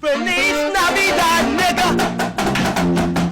Feliz Navidad, nigga.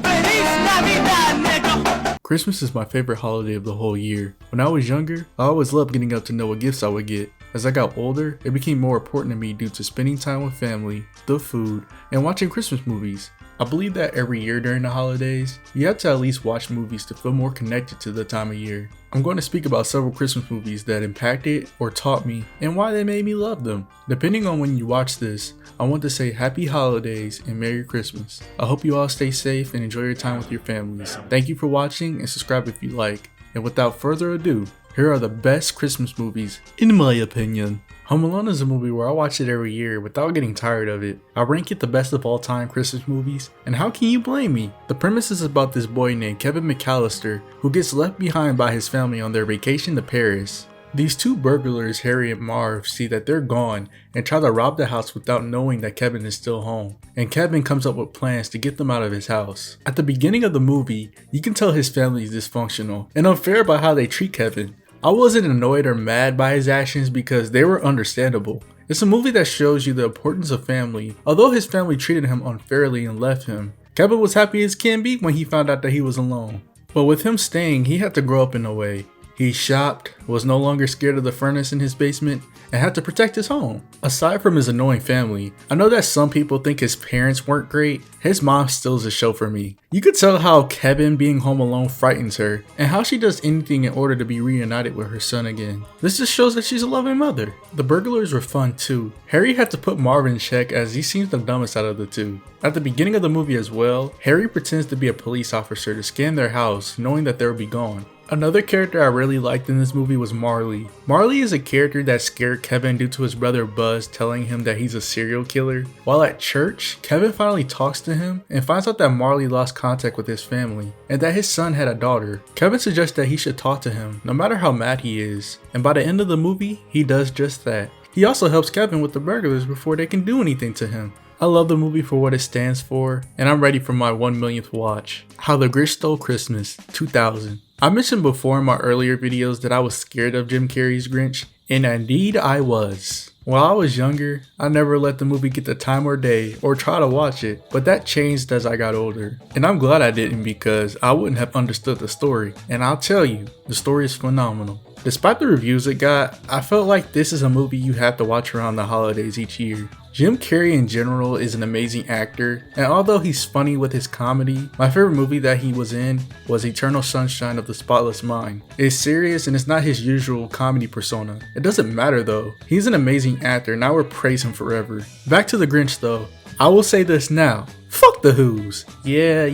Feliz Navidad, nigga. Christmas is my favorite holiday of the whole year. When I was younger, I always loved getting up to know what gifts I would get. As I got older, it became more important to me due to spending time with family, the food, and watching Christmas movies. I believe that every year during the holidays, you have to at least watch movies to feel more connected to the time of year. I'm going to speak about several Christmas movies that impacted or taught me and why they made me love them. Depending on when you watch this, I want to say happy holidays and Merry Christmas. I hope you all stay safe and enjoy your time with your families. Thank you for watching and subscribe if you like. And without further ado, here are the best Christmas movies, in my opinion. Home Alone is a movie where I watch it every year without getting tired of it. I rank it the best of all time Christmas movies, and how can you blame me? The premise is about this boy named Kevin McAllister who gets left behind by his family on their vacation to Paris. These two burglars, Harry and Marv, see that they're gone and try to rob the house without knowing that Kevin is still home. And Kevin comes up with plans to get them out of his house. At the beginning of the movie, you can tell his family is dysfunctional and unfair by how they treat Kevin. I wasn't annoyed or mad by his actions because they were understandable. It's a movie that shows you the importance of family. Although his family treated him unfairly and left him, Kevin was happy as can be when he found out that he was alone. But with him staying, he had to grow up in a way. He shopped, was no longer scared of the furnace in his basement, and had to protect his home. Aside from his annoying family, I know that some people think his parents weren't great. His mom steals the show for me. You could tell how Kevin being home alone frightens her, and how she does anything in order to be reunited with her son again. This just shows that she's a loving mother. The burglars were fun too. Harry had to put Marv in check as he seems the dumbest out of the two. At the beginning of the movie as well, Harry pretends to be a police officer to scan their house, knowing that they'll be gone. Another character I really liked in this movie was Marley. Marley is a character that scared Kevin due to his brother Buzz telling him that he's a serial killer. While at church, Kevin finally talks to him and finds out that Marley lost contact with his family and that his son had a daughter. Kevin suggests that he should talk to him no matter how mad he is, and by the end of the movie, he does just that. He also helps Kevin with the burglars before they can do anything to him. I love the movie for what it stands for, and I'm ready for my 1 millionth watch. How the Grinch Stole Christmas, 2000. I mentioned before in my earlier videos that I was scared of Jim Carrey's Grinch, and indeed I was. While I was younger, I never let the movie get the time or day or try to watch it, but that changed as I got older. And I'm glad I didn't because I wouldn't have understood the story, and I'll tell you, the story is phenomenal. Despite the reviews it got, I felt like this is a movie you have to watch around the holidays each year. Jim Carrey in general is an amazing actor, and although he's funny with his comedy, my favorite movie that he was in was Eternal Sunshine of the Spotless Mind. It's serious and it's not his usual comedy persona. It doesn't matter though, he's an amazing actor and I would praise him forever. Back to the Grinch though, I will say this now. Fuck the Who's. Yeah,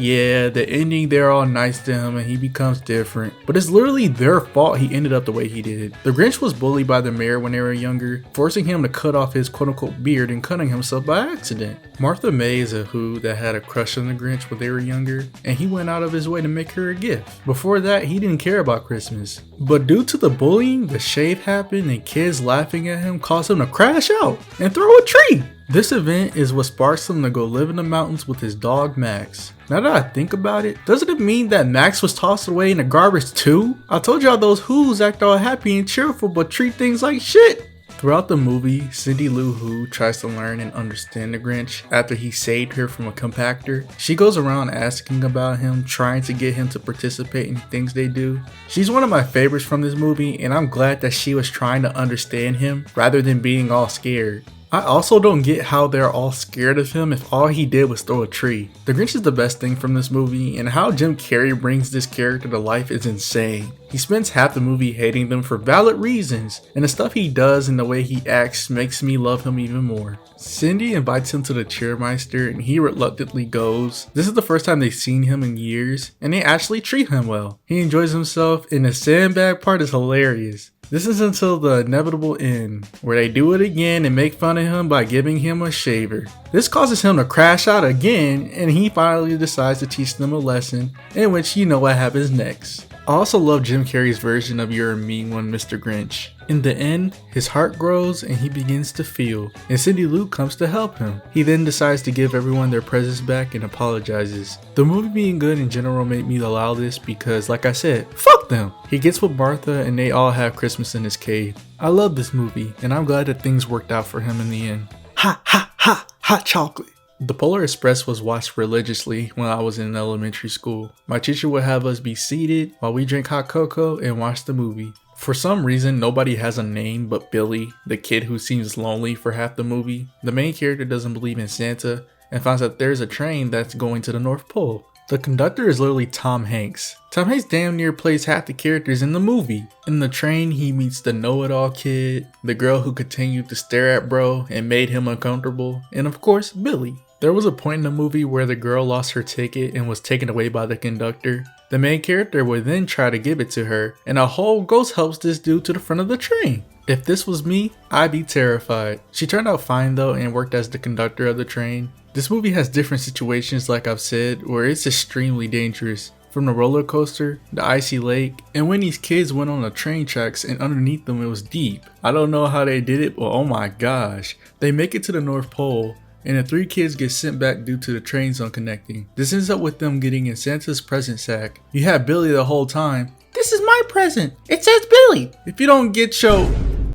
the ending they're all nice to him and he becomes different, but it's literally their fault he ended up the way he did. The Grinch was bullied by the mayor when they were younger, forcing him to cut off his quote-unquote beard and cutting himself by accident. Martha May is a Who that had a crush on the Grinch when they were younger, and he went out of his way to make her a gift. Before that, he didn't care about Christmas. But due to the bullying, the shave happened and kids laughing at him caused him to crash out and throw a tree. This event is what sparks him to go live in the mountains with his dog Max. Now that I think about it, doesn't it mean that Max was tossed away in the garbage too? I told y'all those Who's act all happy and cheerful but treat things like shit. Throughout the movie, Cindy Lou Who tries to learn and understand the Grinch after he saved her from a compactor. She goes around asking about him, trying to get him to participate in things they do. She's one of my favorites from this movie, and I'm glad that she was trying to understand him rather than being all scared. I also don't get how they're all scared of him if all he did was throw a tree. The Grinch is the best thing from this movie, and how Jim Carrey brings this character to life is insane. He spends half the movie hating them for valid reasons, and the stuff he does and the way he acts makes me love him even more. Cindy invites him to the Cheermeister and he reluctantly goes. This is the first time they've seen him in years, and they actually treat him well. He enjoys himself, and the sandbag part is hilarious. This is until the inevitable end, where they do it again and make fun of him by giving him a shaver. This causes him to crash out again, and he finally decides to teach them a lesson, in which you know what happens next. I also love Jim Carrey's version of "You're a Mean One, Mr. Grinch." In the end, his heart grows and he begins to feel, and Cindy Lou comes to help him. He then decides to give everyone their presents back and apologizes. The movie being good in general made me allow this because, like I said, fuck them! He gets with Martha and they all have Christmas in his cave. I love this movie and I'm glad that things worked out for him in the end. Ha ha ha! Hot chocolate! The Polar Express was watched religiously when I was in elementary school. My teacher would have us be seated while we drink hot cocoa and watch the movie. For some reason, nobody has a name but Billy, the kid who seems lonely for half the movie. The main character doesn't believe in Santa and finds out there's a train that's going to the North Pole. The conductor is literally Tom Hanks. Tom Hanks damn near plays half the characters in the movie. In the train, he meets the know-it-all kid, the girl who continued to stare at bro and made him uncomfortable, and of course, Billy. There was a point in the movie where the girl lost her ticket and was taken away by the conductor. The main character would then try to give it to her, and a whole ghost helps this dude to the front of the train. If this was me, I'd be terrified. She turned out fine though and worked as the conductor of the train. This movie has different situations, like I've said, where it's extremely dangerous. From the roller coaster, the icy lake, and when these kids went on the train tracks and underneath them it was deep. I don't know how they did it, but oh my gosh. They make it to the North Pole, and the 3 kids get sent back due to the trains unconnecting. This ends up with them getting in Santa's present sack. You have Billy the whole time. This is my present. It says Billy. If you don't get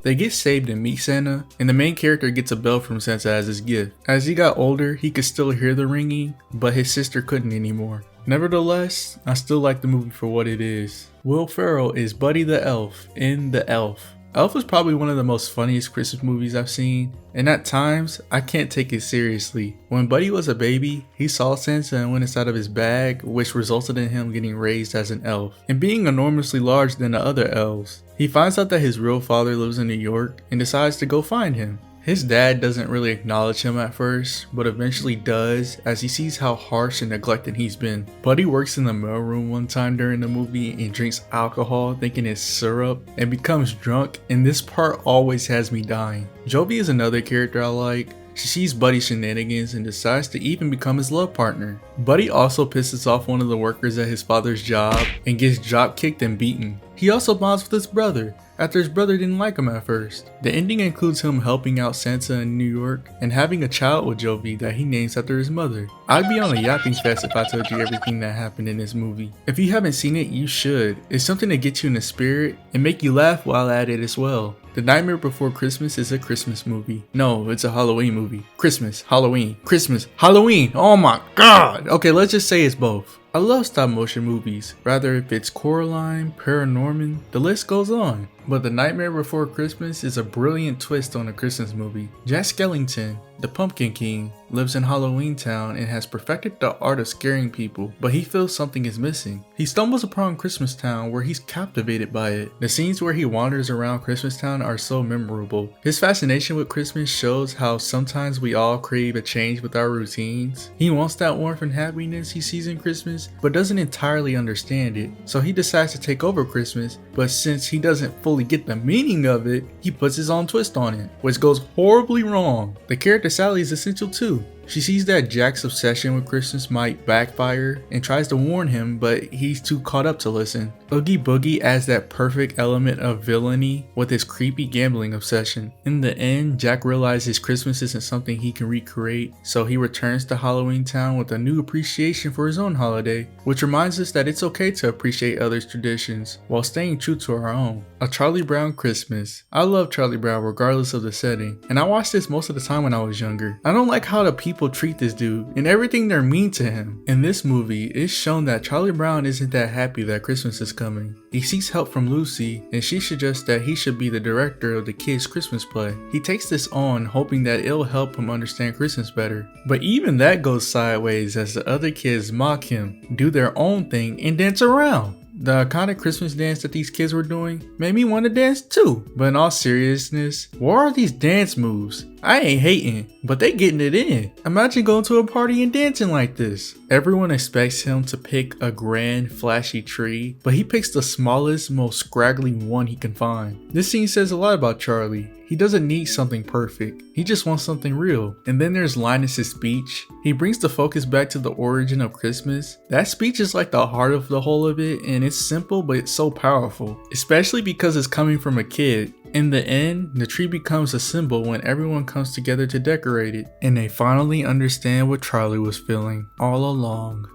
They get saved and meet Santa, and the main character gets a bell from Santa as his gift. As he got older, he could still hear the ringing, but his sister couldn't anymore. Nevertheless, I still like the movie for what it is. Will Ferrell is Buddy the Elf in The Elf. Elf is probably one of the most funniest Christmas movies I've seen, and at times, I can't take it seriously. When Buddy was a baby, he saw Santa and went inside of his bag, which resulted in him getting raised as an elf, and being enormously larger than the other elves. He finds out that his real father lives in New York, and decides to go find him. His dad doesn't really acknowledge him at first, but eventually does as he sees how harsh and neglected he's been. Buddy works in the mailroom one time during the movie and drinks alcohol thinking it's syrup and becomes drunk, and this part always has me dying. Jovi is another character I like. She sees Buddy's shenanigans and decides to even become his love partner. Buddy also pisses off one of the workers at his father's job and gets drop kicked and beaten. He also bonds with his brother, after his brother didn't like him at first. The ending includes him helping out Santa in New York and having a child with Jovi that he names after his mother. I'd be on a yapping fest if I told you everything that happened in this movie. If you haven't seen it, you should. It's something to get you in the spirit and make you laugh while at it as well. The Nightmare Before Christmas is a Christmas movie. No, it's a Halloween movie. Christmas, Halloween, Christmas, Halloween. Oh my god. Okay, let's just say it's both. I love stop motion movies, rather if it's Coraline, Paranorman, the list goes on. But The Nightmare Before Christmas is a brilliant twist on a Christmas movie. Jack Skellington, the Pumpkin King, lives in Halloween Town and has perfected the art of scaring people, but he feels something is missing. He stumbles upon Christmas Town where he's captivated by it. The scenes where he wanders around Christmas Town are so memorable. His fascination with Christmas shows how sometimes we all crave a change with our routines. He wants that warmth and happiness he sees in Christmas, but doesn't entirely understand it. So he decides to take over Christmas, but since he doesn't fully get the meaning of it, he puts his own twist on it, which goes horribly wrong. The character Sally is essential too. She sees that Jack's obsession with Christmas might backfire and tries to warn him, but he's too caught up to listen. Oogie Boogie adds that perfect element of villainy with his creepy gambling obsession. In the end, Jack realizes Christmas isn't something he can recreate, so he returns to Halloween Town with a new appreciation for his own holiday, which reminds us that it's okay to appreciate others' traditions while staying true to our own. A Charlie Brown Christmas. I love Charlie Brown regardless of the setting, and I watched this most of the time when I was younger. I don't like how the people treat this dude and everything they're mean to him. In this movie, it's shown that Charlie Brown isn't that happy that Christmas is coming. He seeks help from Lucy, and she suggests that he should be the director of the kids' Christmas play. He takes this on, hoping that it'll help him understand Christmas better. But even that goes sideways as the other kids mock him, do their own thing, and dance around. The iconic Christmas dance that these kids were doing made me want to dance too. But in all seriousness, what are these dance moves? I ain't hating, but they getting it in. Imagine going to a party and dancing like this. Everyone expects him to pick a grand, flashy tree, but he picks the smallest, most scraggly one he can find. This scene says a lot about Charlie. He doesn't need something perfect, he just wants something real. And then there's Linus's speech. He brings the focus back to the origin of Christmas. That speech is like the heart of the whole of it, and it's simple but it's so powerful, especially because it's coming from a kid. In the end, the tree becomes a symbol when everyone comes together to decorate it, and they finally understand what Charlie was feeling all along.